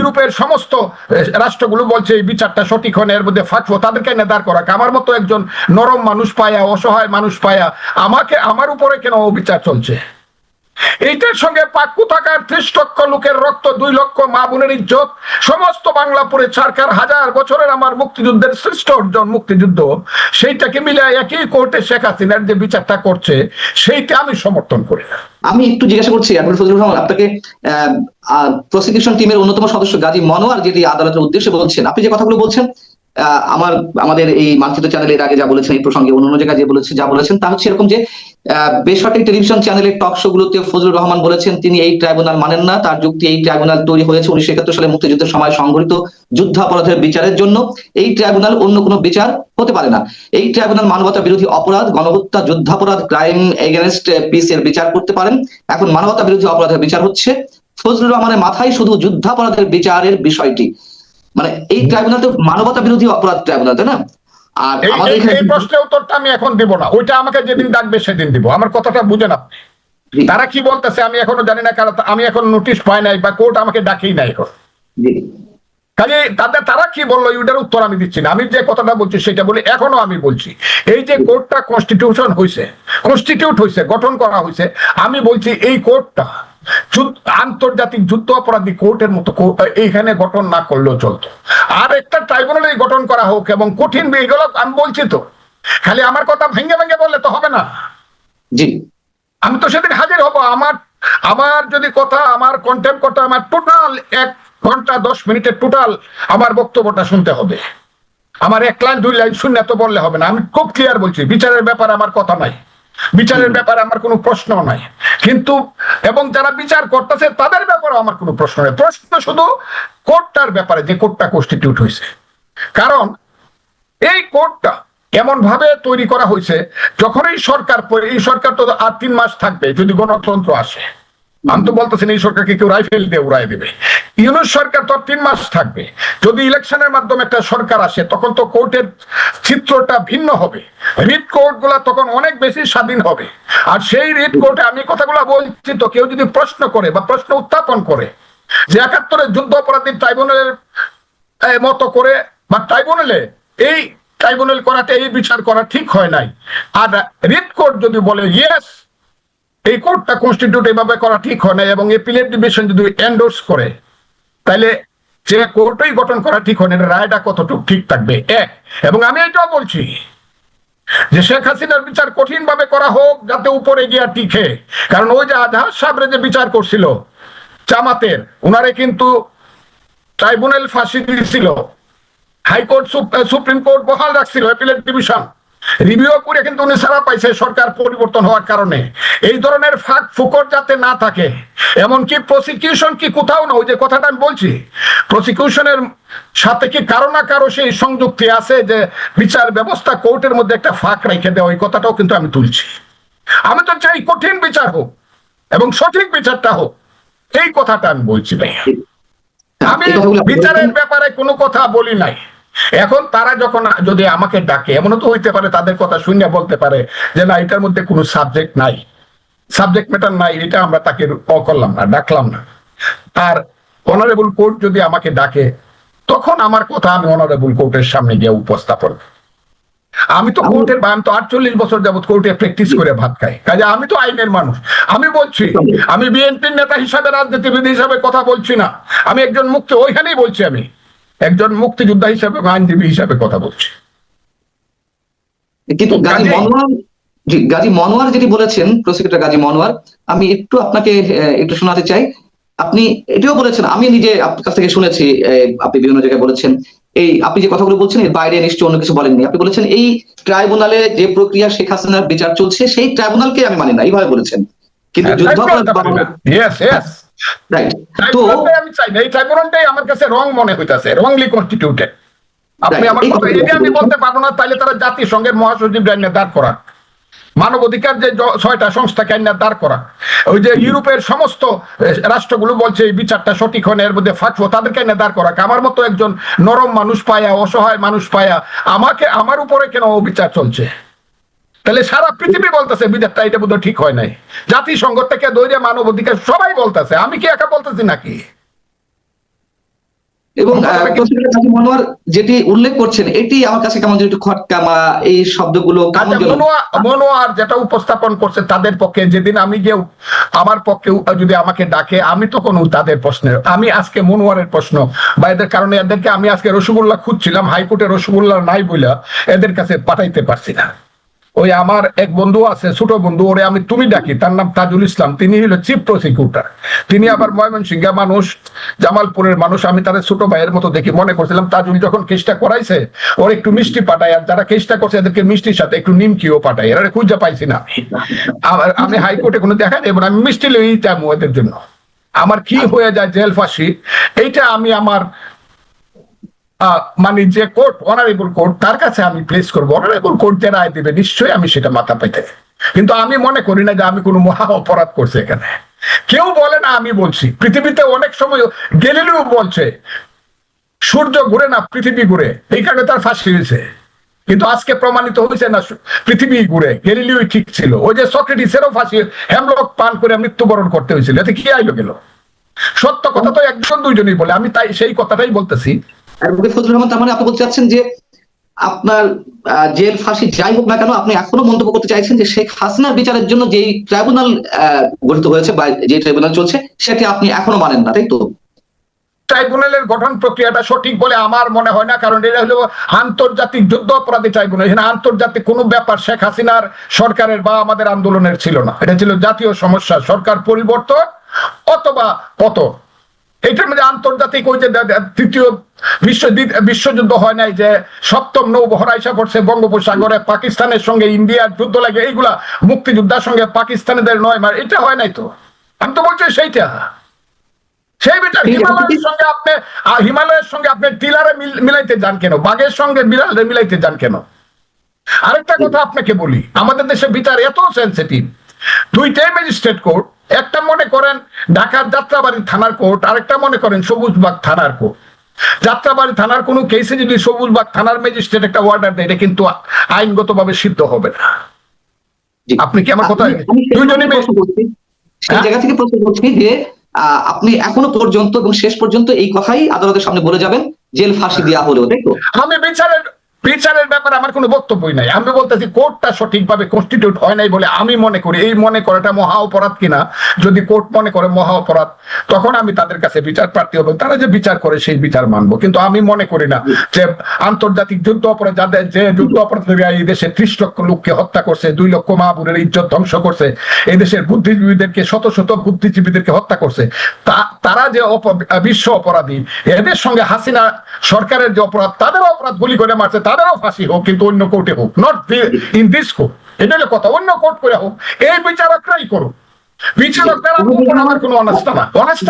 ইউরোপের সমস্ত রাষ্ট্রগুলো বলছে এই বিচারটা সঠিক হয় না, এর মধ্যে ফাঁকফো, তাদেরকে এনে দাঁড় করা। আমার মতো একজন নরম মানুষ পায়া, অসহায় মানুষ পায়া আমার উপরে কেন অবিচার চলছে? এইটার সঙ্গে পাক্কু থাকার 30 লক্ষ লোকের রক্ত, 2 লক্ষ মা বোনের ইজ্জত, সমস্ত বাংলাপুরে সরকার হাজার বছরের আমার মুক্তিযুদ্ধের শ্রেষ্ঠ অর্জন মুক্তিযুদ্ধ, সেইটাকে মিলে একই কোর্টে শেখ হাসিনার যে বিচারটা করছে সেইটা আমি সমর্থন করি না। আমি একটু জিজ্ঞাসা করছি অ্যাডভোকেট ফজলুর রহমান আপনাকে, প্রসিকিউশন টিমের অন্যতম সদস্য গাজী মনোয়ার যেটি আদালতের উদ্দেশ্যে বলছেন, আপনি যে কথাগুলো বলছেন আমাদের এই মানচিত্র চ্যানেলের আগে যা বলেছেন এই প্রসঙ্গে অন্য জায়গায় যা বলেছেন তা হচ্ছে এরকম যে বেসরকারি টেলিভিশন চ্যানেলের টক শো গুলোতে ফজলুর রহমান বলেছেন তিনি এই ট্রাইব্যুনাল মানেন না। তার যুক্তি, এই ট্রাইব্যুনাল তৈরি হয়েছে 1971 সালে মুক্তিযুদ্ধের সময় সংঘটিত যুদ্ধাপরাধের বিচারের জন্য। এই ট্রাইব্যুনাল অন্য কোনো বিচার হতে পারে না। এই ট্রাইব্যুনাল মানবতা বিরোধী অপরাধ, গণহত্যা, যুদ্ধাপরাধ, ক্রাইম এগেনস্ট পিস এর বিচার করতে পারেন। এখন মানবতা বিরোধী অপরাধের বিচার হচ্ছে। ফজলুর রহমানের মাথায় শুধু যুদ্ধাপরাধের বিচারের বিষয়টি, মানে এই ট্রাইব্যুনাল তো মানবতা বিরোধী অপরাধ ট্রাইব্যুনাল, তাই না? আর এই প্রশ্নের উত্তরটা আমি এখন দিব না, ওইটা আমাকে যেদিন ডাকবে সেদিন দিব। আমার কথাটা বুঝেন আপনি? তারা কি বলতেছে আমি এখনো জানি না, কারণ আমি এখন নোটিশ পাই নাই বা কোর্ট আমাকে ডাকেই নাই এখন। কাজে তারা কি বললো ওইটার উত্তর আমি দিচ্ছি না। আমি যে কথাটা বলছি সেটা বলি, এখনো আমি বলছি এই যে কোর্টটা কনস্টিটিউট হয়েছে, গঠন করা হয়েছে, আমি বলছি এই কোর্টটা আন্তর্জাতিক যুদ্ধ অপরাধী কোর্টের মতো এইখানে গঠন না করলেও চলতো। আর একটা ট্রাইব্যুনাল গঠন করা হোক এবং কঠিন এগুলো আমি বলছি তো, খালি আমার কথা ভেঙে ভেঙে বললে তো হবে না। জি, আমি তো সেদিন হাজির হব। আমার যদি কথা, আমার কন্টেম্প কথা, আমার টোটাল 1 ঘন্টা 10 মিনিটের টোটাল আমার বক্তব্যটা শুনতে হবে। আমার 1 লাইন 2 লাইন শুনে তো বললে হবে না। আমি খুব ক্লিয়ার বলছি, বিচারের ব্যাপারে আমার কথা নাই, বিচারের ব্যাপারে আমার কোনো প্রশ্ন নাই, কিন্তু এবং যারা বিচার করতেছে তাদের ব্যাপারে আমার কোনো প্রশ্ন নেই। প্রশ্ন শুধু কোর্টটার ব্যাপারে, যে কোর্টটা কনস্টিটিউট হয়েছে। কারণ এই কোর্টটা এমন ভাবে তৈরি করা হয়েছে, যখন এই সরকার তো আর 3 মাস থাকবে যদি গণতন্ত্র আসে। আমি তো বলতেছি এই সরকারকে কেউ রাইফেল দিয়ে উড়াই দেবে। ইউনূস সরকার তো 3 মাস থাকবে। যদি ইলেকশনের মাধ্যমে একটা সরকার আসে তখন তো কোর্টের চিত্রটা ভিন্ন হবে। রিট কোর্ট গুলা তখন অনেক বেশি স্বাধীন হবে। আর সেই রিট কোর্টে আমি কথাগুলো বলছি তো, কেউ যদি প্রশ্ন করে বা প্রশ্ন উত্থাপন করে যে 71-এর যুদ্ধ অপরাধী ট্রাইব্যুনালের মতো করে বা ট্রাইব্যুনাল করাতে এই বিচার করা ঠিক হয় নাই, আর রিট কোর্ট যদি বলে ইয়েস এই কোর্টটা কনস্টিটিউট এভাবে করা ঠিক হয় না এবং এপিলেট ডিভিশন যদি এন্ডোর্স করে, তাহলে যে কোর্টই গঠন করা ঠিক হয় না, রায়টা কতটুকু ঠিক থাকবে। এবং আমি এটাও বলছি যে শেখ হাসিনার বিচার কঠিন ভাবে করা হোক, যাতে উপরে গিয়া টিকে। কারণ ওই যে আজহার সাহেবরে যে বিচার করছিল জামাতের, উনারে কিন্তু ট্রাইব্যুনাল ফাঁসি দিয়েছিল, হাইকোর্ট সুপ্রিম কোর্ট বহাল রাখছিল, অ্যাপিলেট ডিভিশন রিভিউ করে কিন্তু উনি ছাড়া পাইছে সরকার পরিবর্তন হওয়ার কারণে। এই ধরনের ফাঁক ফুকর যাতে না থাকে, এমনকি প্রসিকিউশন কি কোথাও না, ওই যে কথাটা আমি বলছি, প্রসিকিউশনের সাথে কি কারো না কারো সেই সংযুক্তি আছে যে বিচার ব্যবস্থা কোর্টের মধ্যে একটা ফাঁক রেখে দেওয়া, ওই কথাটাও কিন্তু আমি তুলছি। আমি তো চাই কঠিন বিচার হোক এবং সঠিক বিচারটা হোক, এই কথাটা আমি বলছি ভাই। আমি বিচারের ব্যাপারে কোনো কথা বলি নাই। এখন তারা যখন যদি আমাকে ডাকে, এমনও তো হইতে পারে তাদের কথা শুনে বলতে পারে যে না এটার মধ্যে কোনো সাবজেক্ট ম্যাটার নাই, এটা আমরা তাকে করলাম না, ডাকলাম না। আর অনারেবল কোর্ট যদি আমাকে ডাকে, তখন আমার কথা আমি অনারেবল কোর্টের সামনে গিয়ে উপস্থাপন। আমি তো কোর্টের, আমি তো 48 বছর যাবত কোর্টে প্র্যাকটিস করে ভাত খাই, কাজে আমি তো আইনের মানুষ। আমি বলছি, আমি বিএনপির নেতা হিসাবে, রাজনীতিবিদ হিসাবে কথা বলছি না, আমি একজন ওইখানেই বলছি, আমি একজন মুক্তিযোদ্ধা হিসাবে, আইনজীবী হিসাবে কথা বলছি। কিন্তু গাজী মনোয়ার যেটি বলেছেন, প্রসিকিউটর গাজী মনোয়ার, আমি একটু আপনাকে একটু শোনাতে চাই। আপনি এটিও বলেছেন, আমি নিজে আপনার কাছ থেকে শুনেছি, আপনি বিভিন্ন জায়গায় বলেছেন, এই আপনি যে কথাগুলো বলছেন এর বাইরে নিশ্চয়ই অন্য কিছু বলেননি। আপনি বলেছেন এই ট্রাইব্যুনালে যে প্রক্রিয়া শেখ হাসিনার বিচার চলছে সেই ট্রাইব্যুনালকে আমি মানি না, এইভাবে বলেছেন। কিন্তু আমি চাই না, এই ট্রাইব্যুনালটাই আমার কাছে রং মনে হইতাছে, রংলি কনস্টিটিউটেড। আপনি আমার কথা যদি আমি বলতে পারবো না, তাহলে তারা জাতিসংঘের মহাসচিব আইনে দাঁড় করা, মানবাধিকার যে 6টা সংস্থাকে আইনে দাঁড় করা, ওই যে ইউরোপের সমস্ত রাষ্ট্রগুলো বলছে এই বিচারটা সঠিক হয় না, এর মধ্যে ফাঁকফো, তাদেরকে আইনে দাঁড় করা। আমার মতো একজন নরম মানুষ পায়া, অসহায় মানুষ পায়া আমার উপরে কেন অবিচার চলছে? তাহলে সারা পৃথিবী বলতেছে বিচারটা এটা বোধহয় ঠিক হয় নাই, জাতিসংঘ থেকে দৈরে মানবাধিকার সবাই বলতেছে, আমি কি একা বলতেছি নাকি? এবং প্রসিকিউটর কাজী মনোয়ার যেটি উল্লেখ করছেন এটি আমার কাছে কেমন যেন একটু খটকা বা এই শব্দগুলো কেমন যেন মনোয়ার যেটা উপস্থাপন করছে তাদের পক্ষে, যেদিন আমি গিয়ে আমার পক্ষে যদি আমাকে ডাকে আমি তখন তাদের প্রশ্নের, আমি আজকে মনোয়ারের প্রশ্ন বা এদের কারণে এদেরকে আমি আজকে রসগোল্লা খুঁজছিলাম, হাইকোর্টে রসগোল্লা নাই বইলা এদের কাছে পাঠাইতে পারছি না। ওই আমার এক বন্ধু আছে, ছোট বন্ধু, ওরে আমি তুমি ডাকি, তার নাম তাজুল ইসলাম, তিনি হলো চিফ প্রসিকিউটর, তিনি আবার ময়মনসিংহের মানুষ, জামালপুরের মানুষ, আমি তাদের ছোট ভাইয়ের মতো দেখি মনে করছিলাম। তাজুল যখন কেসটা করাইছে ওর একটু মিষ্টি পাঠায়, আর যারা কেসটা করছে এদেরকে মিষ্টির সাথে একটু নিমকিও পাঠায়, এরা খুঁজে পাইছি না আমি হাইকোর্টে কোনো দেখা দেবো না, আমি মিষ্টি লই চাইবো এদের জন্য। আমার কি হয়ে যায় জেল ফাঁসি, এইটা আমি আমার মানে যে কোর্ট, অনারেবল কোর্ট, তার কাছে আমি প্লেস করবো, অনারেবল কোর্ট যে রায় দেবে নিশ্চয়ই আমি সেটা মাথা পেতে। কিন্তু আমি মনে করি না যে আমি কোনো মহা অপরাধ করছি এখানে। কেউ বলে না, আমি বলছি পৃথিবীতে অনেক সময় গ্যালিলিও বলছে সূর্য ঘুরে না পৃথিবী ঘুরে, এই কারণে তার ফাঁসি হয়েছে। কিন্তু আজকে প্রমাণিত হয়েছে না পৃথিবী ঘুরে, গ্যালিলিও ঠিক ছিল। ওই যে সক্রেটিসেরও ফাঁসি হেমলক পান করে মৃত্যুবরণ করতে হয়েছিল, এতে কি আইলো গেল? সত্য কথা তো একজন দুইজনই বলে, আমি তাই সেই কথাটাই বলতেছি। অ্যাডভোকেট ফজলুর রহমান, তার মানে আপনি বলতে চাচ্ছেন যে আপনার জেল ফাঁসি যাই হোক না কেন, আপনি এখনো মন্তব্য করতে চাইছেন যে শেখ হাসিনার বিচারের জন্য যেই ট্রাইব্যুনাল গঠিত হয়েছে বা যে ট্রাইব্যুনাল চলছে সেটি আপনি এখনো মানেন না, তাই তো? ট্রাইব্যুনালের গঠন প্রক্রিয়াটা সঠিক বলে আমার মনে হয় না, কারণ এটা হলো আন্তর্জাতিক যুদ্ধ অপরাধী ট্রাইব্যুনাল। এখানে আন্তর্জাতিক কোনো ব্যাপার শেখ হাসিনার সরকারের বা আমাদের আন্দোলনের ছিল না, এটা ছিল জাতীয় সমস্যা, সরকার পরিবর্তন অথবা পতন। এটার মধ্যে আন্তর্জাতিক ওই যে তৃতীয় বিশ্বযুদ্ধ হয় নাই, যে সপ্তম নৌবহর আইসা পড়ছে বঙ্গোপসাগরে, পাকিস্তানের সঙ্গে ইন্ডিয়ার যুদ্ধ লাগে, এইগুলা মুক্তিযোদ্ধার সঙ্গে পাকিস্তানিদের নয় মার, এটা হয় নাই তো। আমি তো বলছি সেইটা, সেই বিচার হিমালয়ের সঙ্গে আপনি, হিমালয়ের সঙ্গে আপনি টিলারে মিলাইতে যান কেন? বাঘের সঙ্গে বিড়ালে মিলাইতে যান কেন? আরেকটা কথা আপনাকে বলি, আমাদের দেশে বিচার এত সেন্সিটিভ, দুইটাই ম্যাজিস্ট্রেট কোর্ট, একটা মনে করেন ঢাকার যাত্রাবাড়ি থানার কোর্ট, আরেকটা মনে করেন সবুজবাগ থানার কোর্ট। যাত্রাবাড়ি থানার কোনো কেসে যদি সবুজবাগ থানার ম্যাজিস্ট্রেট একটা অর্ডার দেয়, এটা কিন্তু আইনগতভাবে সিদ্ধ হবে না। আপনি কি আমার কথা দুইজনই সেই জায়গা থেকে প্রশ্ন করছি যে আপনি এখনো পর্যন্ত এবং শেষ পর্যন্ত এই কথাই আদালতের সামনে বলে যাবেন জেল ফাঁসি দেওয়া হলো, তাই তো? আমি বিচারের ব্যাপারে আমার কোনো বক্তব্যই নাই। আমি বলতেছি কোর্টটা সঠিকভাবে কনস্টিটিউট হয় নাই বলে আমি মনে করি। এই মনে করাটা মহা অপরাধ কিনা, যদি কোর্ট মনে করে মহা অপরাধ, তখন আমি তাদের কাছে বিচার প্রার্থী হবো, তারা যে বিচার করে সেই বিচার মানবো। কিন্তু আমি মনে করি না যে আন্তর্জাতিক যুদ্ধ অপরাধ, যাদের যে যুদ্ধ অপরাধীরা এই দেশে 30 লক্ষ লোককে হত্যা করছে, 2 লক্ষ মা বোনের ইজ্জত ধ্বংস করছে, এই দেশের বুদ্ধিজীবীদেরকে, শত শত বুদ্ধিজীবীদেরকে হত্যা করছে, তারা যে বিশ্ব অপরাধী, এদের সঙ্গে হাসিনা সরকারের যে অপরাধ, তাদের অপরাধ গুলি করে মারছে, তাদেরও ফাঁসি হোক, কিন্তু অন্য কোর্টে হোক, নট ইন দিস কোর্ট। এটা হলো কথা, অন্য কোর্ট করে হোক, এই বিচারকরাই করুক। বিচারকরা আমার কোনো অনাস্থা না, অনাস্থা